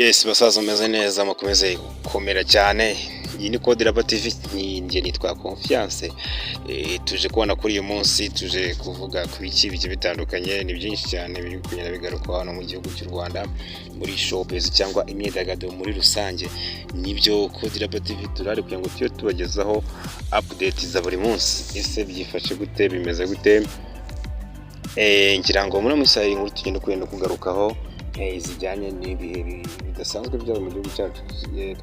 Yes, basaza meze neza mukomeze gukomera cyane. Iyi ni Code Lab TV, njye nitwa Confiance. Tuje kubona kuri uyu munsi, tuje kuvuga ku biki bitandukanye, ni byinshi cyane biri kugenda bigaruka hano mu gihugu cy'u Rwanda muri showbiz cyangwa imyidagaduro muri rusange. Nibyo Code Lab TV turari kugira ngo tujye tubagezaho update za buri munsi. Ese byifashe gute, bimeze gute? Ngira ngo muri musayi inkuru tugenda kwenda kugarukaho zijyanye n'ibihe bidasanzwe byaba mu gihugu cyacu.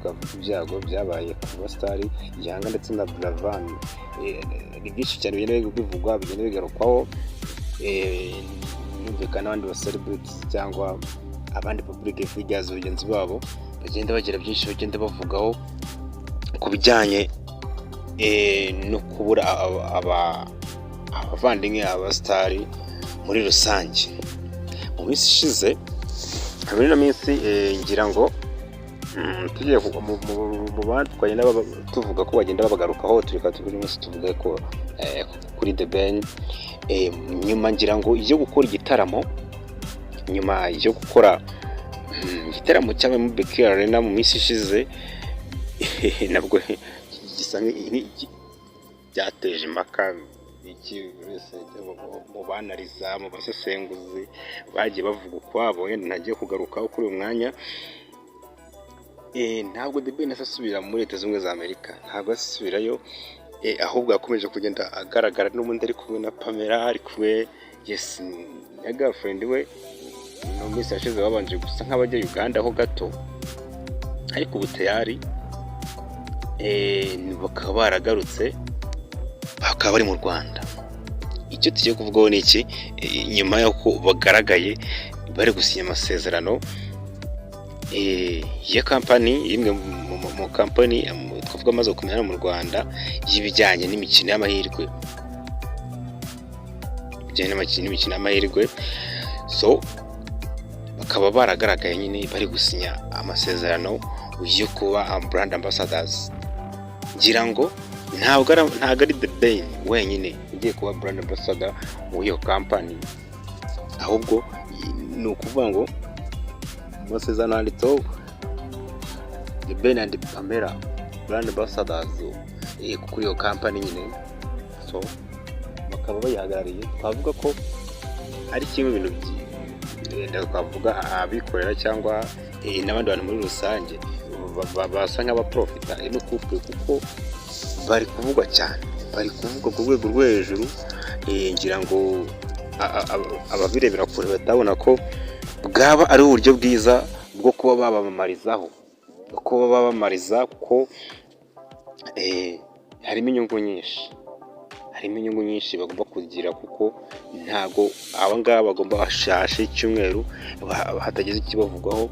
Twavuga ibyago byabaye ku basitari Yanga ndetse na Buravan. Ni byinshi cyane bigenda bivugwa, bigenda bigarukwaho, numvikana abandi ba celebrities cyangwa abandi public figures bagenzi babo bagenda bagira byinshi bagenda bavugaho ku bijyanye no kubura abavandimwe abasitari muri rusange. Mu minsi ishize muri ino minsi ngira ngo tugiye mu bantu twagenda tuvuga ko bagenda babagarukaho, tureka turi munsi tuvuga ko kuri The Ben nyuma ngira ngo iyo gukora igitaramo, nyuma yo gukora igitaramo cyangwa mu BK Arena mu minsi ishize, nabwo gisa byateje impaka mu banariza, mu basesenguzi bagiye bavuga ukwabo. Ntagiye kugarukaho kuri uyu mwanya. Ntabwo The Ben asubira muri Leta Zunze Ubumwe za Amerika, ntabwo asubirayo, ahubwo yakomeje kugenda agaragara n'ubundi ari kumwe na Pamela, ari kumwe na girlfriend we. No minsi yashize babanje gusa nk'abajya Uganda ho gato, ariko ubu tayari bakaba baragarutse, bakaba bari mu Rwanda. Icyo tugiye kuvugaho ni iki? Nyuma y'uko bagaragaye bari gusinya amasezerano ya kampani, imwe mu kampani twavuga amaze kumenya mu Rwanda y'ibijyanye n'imikino y'amahirwe, so bakaba baragaragaye nyine bari gusinya amasezerano yo kuba brand ambassadors. Ngira ngo ntabwo ari The Ben wenyine ugiye kuba brand ambassador w'iyo company, ahubwo ni ukuvuga ngo amasezerano handitseho The Ben and Pamela brand ambassadors kuri iyo company nyine. So bakaba bayihagarariye, twavuga ko ari kimwe mu bintu twavuga abikorera cyangwa n'abandi bantu muri rusange basa nk'abaprofita no kuko bari kuvugwa cyane, bari kuvugwa ku rwego rwo hejuru. Ngira ngo ababirebera kure batabona ko bwaba ari uburyo bwiza bwo kuba babamamarizaho, kuko harimo inyungu nyinshi bagomba kugira, kuko ntago aba ngaba bagomba bashashe icyumweru hatagize ikibavugaho,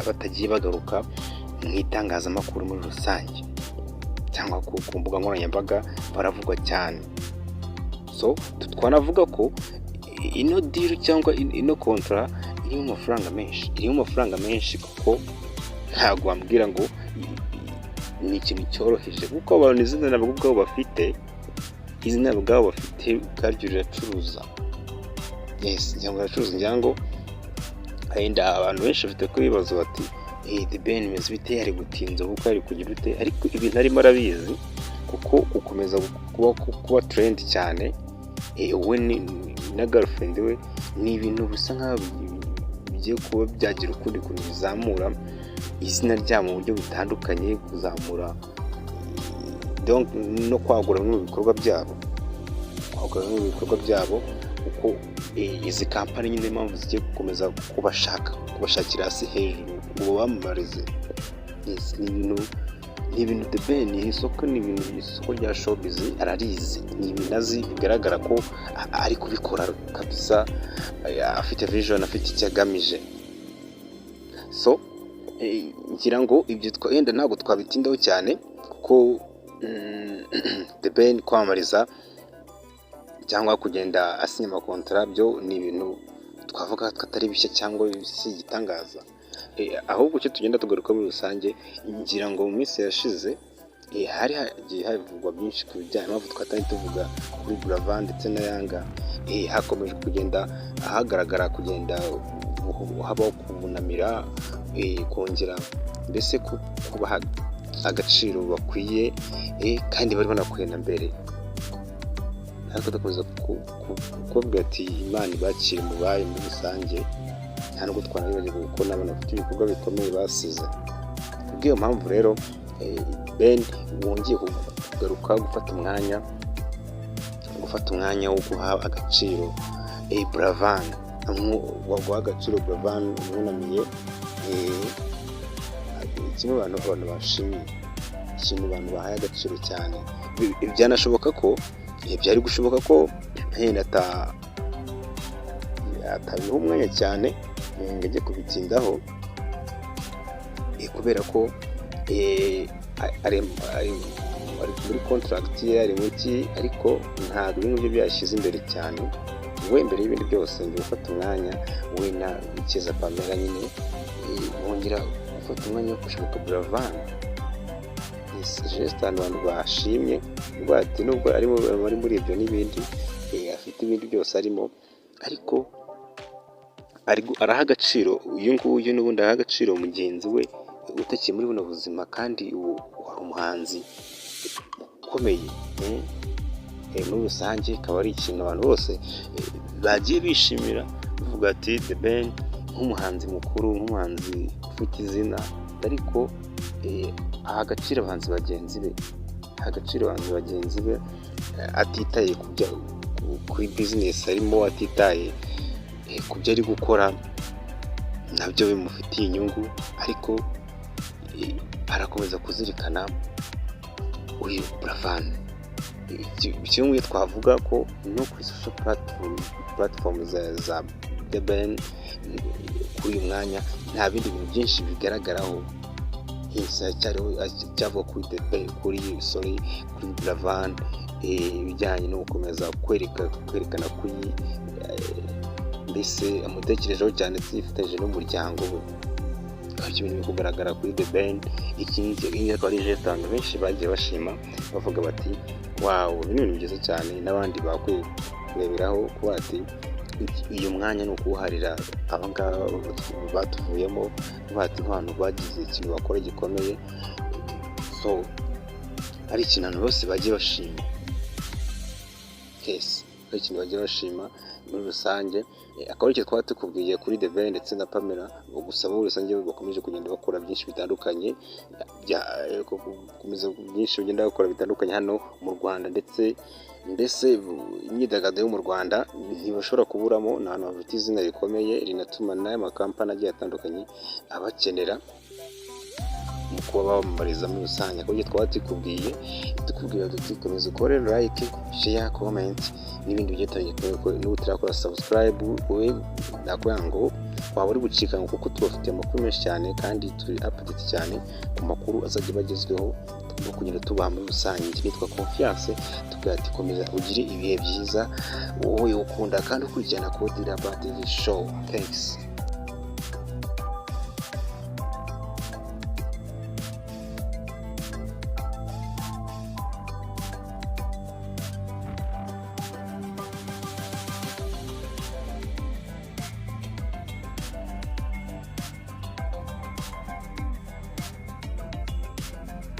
batagiye bagaruka mu itangazamakuru muri rusange cyangwa ku mbuga nkoranyambaga baravugwa cyane. So twanavuga ko ino deal cyangwa ino contract irimo amafaranga menshi, kuko ntabwo wambwira ngo ni ikintu cyoroheje, kuko abantu izina nabo ubwabo bafite ubwaryo riracuruza. Ngira ngo wenda abantu benshi bafite ko ibibazo bati The Ben imeze bite, yari gutinza kuko ari kugira ute, ariko ibintu arimo arabizi, kuko gukomeza kuba trend cyane we na girlfriend we ni ibintu bisa nk'aho bigiye kuba byagira ukundi kuntu bizamura izina ryabo mu buryo butandukanye, kuzamura no kwagura mu bikorwa byabo, kuko izi kampani nyine impamvu zigiye gukomeza kubashakira hasi hejuru ngo bamamarize. Ni ibintu The Ben isoko rya showbiz ararizi, ni ibintu azi, bigaragara ko ari kubikora kabisa, afite vision, afite icyo agamije. So ngira ngo ibyo wenda ntabwo twabitindaho cyane, kuko The Ben kwamamariza cyangwa kugenda asinya amakontara byo ni ibintu twavuga atari bishya cyangwa si igitangaza, ahubwo icyo tugenda tugaruka muri rusange. Ngira ngo mu minsi yashize hari hagiye havugwa byinshi ku bijyanye n'impamvu twatari tuvuga kuri Buravan ndetse na Yanga. Hakomeje kugenda ahagaragara kugenda habaho kubunamira kongera mbese kubaha agaciro bakwiye, kandi bari banakwenda mbere. Ariko dukomeza kuvuga ati Imana ibakire mu bayo muri rusange, nta nubwo twanabibagirwa kuko n'abantu bafite ibikorwa bikomeye basize. Kubw'iyo mpamvu rero Ben wongeye kugaruka gufata umwanya wo guha agaciro Buravan, guha agaciro Buravan umwunamiye, kimwe abantu bashimiye, ikintu abantu bahaye agaciro cyane. Byanashoboka ko byari gushoboka ko yenda atabiha umwanya cyane ngo ajye kubitindaho, kubera ko ari muri contract ye, ari muki, ariko ntabwo ibintu bye byashyize imbere cyane. We mbere y'ibindi byose ngiye gufata umwanya we na Ikeza Pamela nyine bongera gufata umwanya wo gushoboka Buravan. Abantu bashimye ati nubwo ari muri ibyo n'ibindi, afite ibindi byose arimo, ariko araha agaciro uyu nguyu, n'ubundi araha agaciro mugenzi we utakiri muri buno buzima, kandi wari umuhanzi ukomeye muri rusange. Ikaba ari ikintu abantu bose bagiye bishimira, bavuga ati The Ben nk'umuhanzi mukuru, nk'umuhanzi ufite izina, ariko aha agaciro abahanzi bagenzi be, atitaye kuri business arimo, atitaye ku byo ari gukora nabyo bimufitiye inyungu, ariko arakomeza kuzirikana uyu Buravan. Kimwe twavuga ko no kuri social platform za The Ben kuri uyu mwanya nta bindi bintu byinshi bigaragaraho, cyavuga kuri Buravan, ibijyanye no gukomeza kwerekana kuri mbese amutekerejeho cyane, yifatanyije n'umuryango we. Ibyo bintu biri kugaragara kuri The Ben. Iki akaba ari geste abantu benshi bagiye bashima, bavuga bati wow, ibi ni ibintu byiza cyane, n'abandi bakwiye kureberaho kuba ati uyu mwanya ni ukuwuharira abangaba batuvuyemo, bati nk'abantu bagize ikintu bakora gikomeye. So ari ikintu abantu bose bagiye bashima, ari ikintu bagiye bashima muri rusange. Akaba icyo twaba tukubwiye kuri The Ben ndetse na Pamela, gusa muri rusange bakomeje kugenda bakora byinshi bitandukanye, bagenda bakora bitandukanye hano mu Rwanda, ndetse imyidagaduro yo mu Rwanda ntibashobora kuburamo. Ni ahantu hafite izina rikomeye, rinatuma n'aya makampani agiye atandukanye abakenera mu kuba babamamariza muri rusange. Akaba icyo twaba tukubwira duti komeza ukore like, share, comment n'ibindi bigiye bitandukanye. Niba utarakora subscribe, we nakubwira ngo waba uri gucika, kuko tubafitiye amakuru menshi cyane, kandi turi update cyane ku makuru azajya bagezweho no kugenda tubaha muri rusange. Nitwa Confiance, tugira ati komeza ugire ibihe byiza, wowe ukunda kandi ukurikirana Kode Iraba TV show. Thanks.